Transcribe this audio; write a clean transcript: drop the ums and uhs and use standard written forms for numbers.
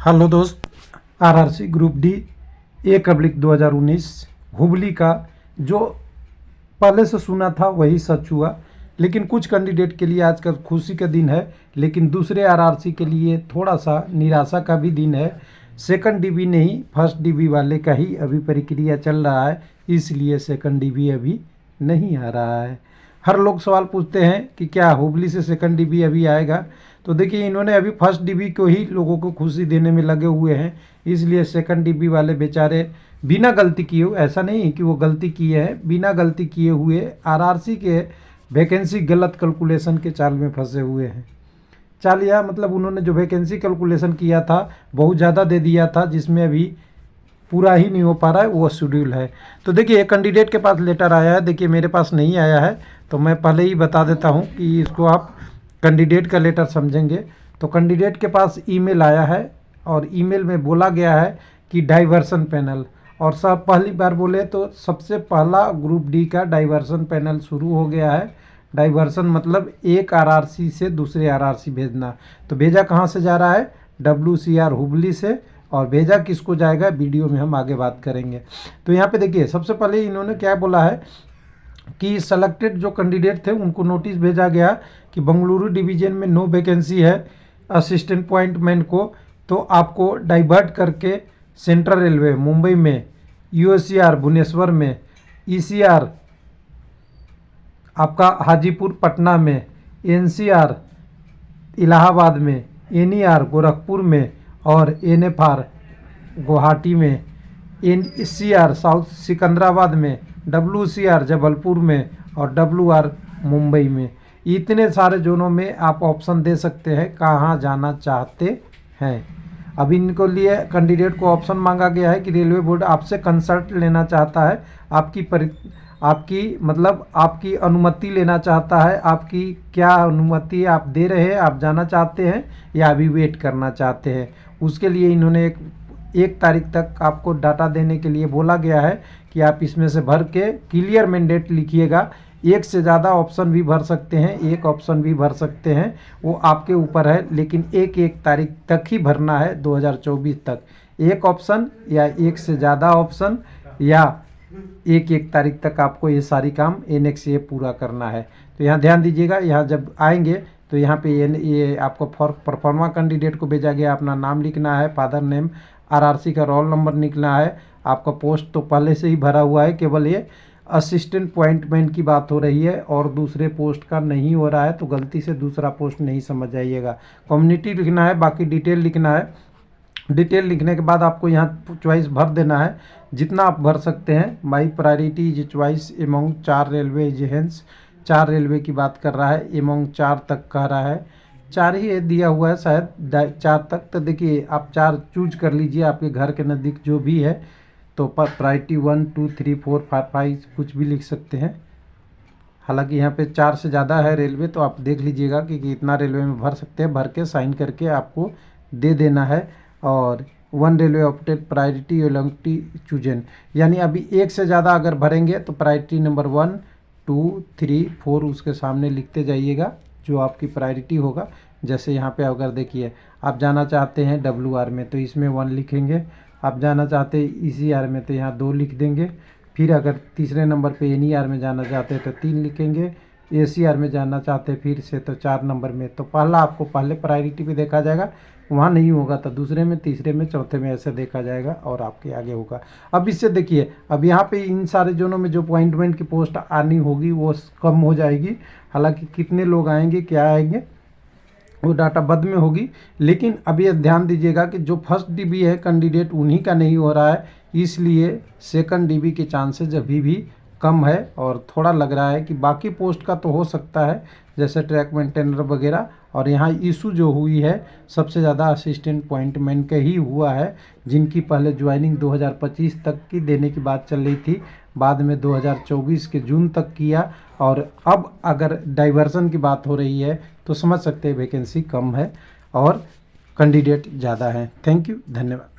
Hello दोस्त, RRC group D 1/2019 Hubli का जो पहले से सुना था वही सच हुआ। लेकिन कुछ कैंडिडेट के लिए आज का खुशी का दिन है, लेकिन दूसरे आरआरसी के लिए थोड़ा सा निराशा का भी दिन है। सेकंड डीबी नहीं, फर्स्ट डीबी वाले का ही अभी प्रक्रिया चल रहा है, इसलिए सेकंड डीबी अभी नहीं आ रहा है। हर लोग सवाल पूछते हैं कि क्या हुबली से सेकंड डीबी अभी आएगा। तो देखिए, इन्होंने अभी फर्स्ट डीबी को ही लोगों को खुशी देने में लगे हुए हैं, इसलिए सेकंड डीबी वाले बेचारे बिना गलती किए हुए, ऐसा नहीं कि वो गलती किए हैं, बिना गलती किए हुए आरआरसी के वैकेंसी गलत कैलकुलेशन के चाल में फंसे हुए हैं। चाल यह मतलब उन्होंने जो वैकेंसी कैलकुलेशन किया था बहुत ज़्यादा दे दिया था, जिसमें अभी पूरा ही नहीं हो पा रहा है, वो शेड्यूल है। तो देखिए, एक कैंडिडेट के पास लेटर आया है, देखिए मेरे पास नहीं आया है, तो मैं पहले ही बता देता हूँ कि इसको आप कैंडिडेट का लेटर समझेंगे। तो कैंडिडेट के पास ईमेल आया है और ईमेल में बोला गया है कि डाइवर्सन पैनल, और सब पहली बार बोले तो सबसे पहला ग्रुप डी का डाइवर्सन पैनल शुरू हो गया है। डाइवर्सन मतलब एक आरआरसी से दूसरे आरआरसी भेजना। तो भेजा कहाँ से जा रहा है? WCR हुबली से। और भेजा किसको जाएगा, वीडियो में हम आगे बात करेंगे। तो यहाँ पे देखिए, सबसे पहले इन्होंने क्या बोला है कि सेलेक्टेड जो कैंडिडेट थे उनको नोटिस भेजा गया कि बंगलुरु डिवीजन में नो वैकेंसी है असिस्टेंट पॉइंटमैन को, तो आपको डाइवर्ट करके सेंट्रल रेलवे मुंबई में, USCR भुवनेश्वर में, ECR आपका हाजीपुर पटना में, NCR इलाहाबाद में, NER गोरखपुर में और NFR गुवाहाटी में, NCR साउथ सिकंदराबाद में, WCR जबलपुर में और WR मुंबई में। इतने सारे जोनों में आप ऑप्शन दे सकते हैं कहाँ जाना चाहते हैं। अब इनको लिए कैंडिडेट को ऑप्शन मांगा गया है कि रेलवे बोर्ड आपसे कंसल्ट लेना चाहता है, आपकी अनुमति लेना चाहता है। आपकी क्या अनुमति आप दे रहे हैं, आप जाना चाहते हैं या अभी वेट करना चाहते हैं। उसके लिए इन्होंने एक तारीख तक आपको डाटा देने के लिए बोला गया है कि आप इसमें से भर के क्लियर मैंडेट लिखिएगा। एक से ज़्यादा ऑप्शन भी भर सकते हैं, एक ऑप्शन भी भर सकते हैं, वो आपके ऊपर है, लेकिन एक तारीख तक ही भरना है 2024 तक। एक ऑप्शन या एक से ज़्यादा ऑप्शन या एक तारीख तक आपको ये सारी काम एनेक्स ये पूरा करना है। तो यहाँ ध्यान दीजिएगा, यहाँ जब आएंगे तो यहाँ पे ये आपको फॉर परफॉर्मा कैंडिडेट को भेजा गया, अपना नाम लिखना है, फादर नेम, आरआरसी का रोल नंबर लिखना है। आपका पोस्ट तो पहले से ही भरा हुआ है, केवल ये असिस्टेंट पॉइंटमैन की बात हो रही है और दूसरे पोस्ट का नहीं हो रहा है, तो गलती से दूसरा पोस्ट नहीं समझ जाइएगा। कम्युनिटी लिखना है, बाकी डिटेल लिखना है। डिटेल लिखने के बाद आपको यहाँ चॉइस भर देना है, जितना आप भर सकते हैं। My priority is choice among 4 railway agents, 4 railway की बात कर रहा है, एमोंग 4 तक कह रहा है, 4 ही दिया हुआ है शायद 4 तक। तो देखिए, आप 4 चूज कर लीजिए, आपके घर के नज़दीक जो भी है। तो प्रायोरिटी 1 2 3 4 5 कुछ भी लिख सकते हैं। हालांकि यहाँ पे 4 से ज़्यादा है रेलवे, तो आप देख लीजिएगा कि कितना रेलवे में भर सकते हैं। भर के साइन करके आपको दे देना है। और 1 रेलवे ऑप्टेड प्रायोरिटी एलोंगटी चूजन, यानी अभी एक से ज़्यादा अगर भरेंगे तो प्रायोरिटी नंबर 1 2 3 4 उसके सामने लिखते जाइएगा जो आपकी प्रायोरिटी होगा। जैसे यहाँ पे अगर देखिए, आप जाना चाहते हैं WR में तो इसमें 1 लिखेंगे, आप जाना चाहते हैं ECR में तो यहाँ 2 लिख देंगे। फिर अगर तीसरे नंबर पे NER में जाना चाहते हैं तो 3 लिखेंगे। ACR में जाना चाहते हैं फिर से तो 4 नंबर में। तो पहला आपको पहले प्रायोरिटी पे देखा जाएगा, वहाँ नहीं होगा तो दूसरे में, तीसरे में, चौथे में ऐसे देखा जाएगा और आपके आगे होगा। अब इससे देखिए, अब यहाँ पे इन सारे जोनों में जो अपॉइंटमेंट की पोस्ट आनी होगी वो कम हो जाएगी। हालांकि कितने लोग आएंगे, क्या आएंगे, वो डाटा बाद में होगी। लेकिन अभी ध्यान दीजिएगा कि जो फर्स्ट डीबी है कैंडिडेट उन्हीं का नहीं हो रहा है, इसलिए सेकंड डीबी के चांसेस अभी भी कम है। और थोड़ा लग रहा है कि बाकी पोस्ट का तो हो सकता है, जैसे ट्रैक मेंटेनर वगैरह। और यहाँ इशू जो हुई है सबसे ज़्यादा असिस्टेंट पॉइंटमैन का ही हुआ है, जिनकी पहले ज्वाइनिंग 2025 तक की देने की बात चल रही थी, बाद में 2024 के जून तक किया। और अब अगर डाइवर्सन की बात हो रही है तो समझ सकते हैं वैकेंसी कम है और कैंडिडेट ज़्यादा है। थैंक यू, धन्यवाद।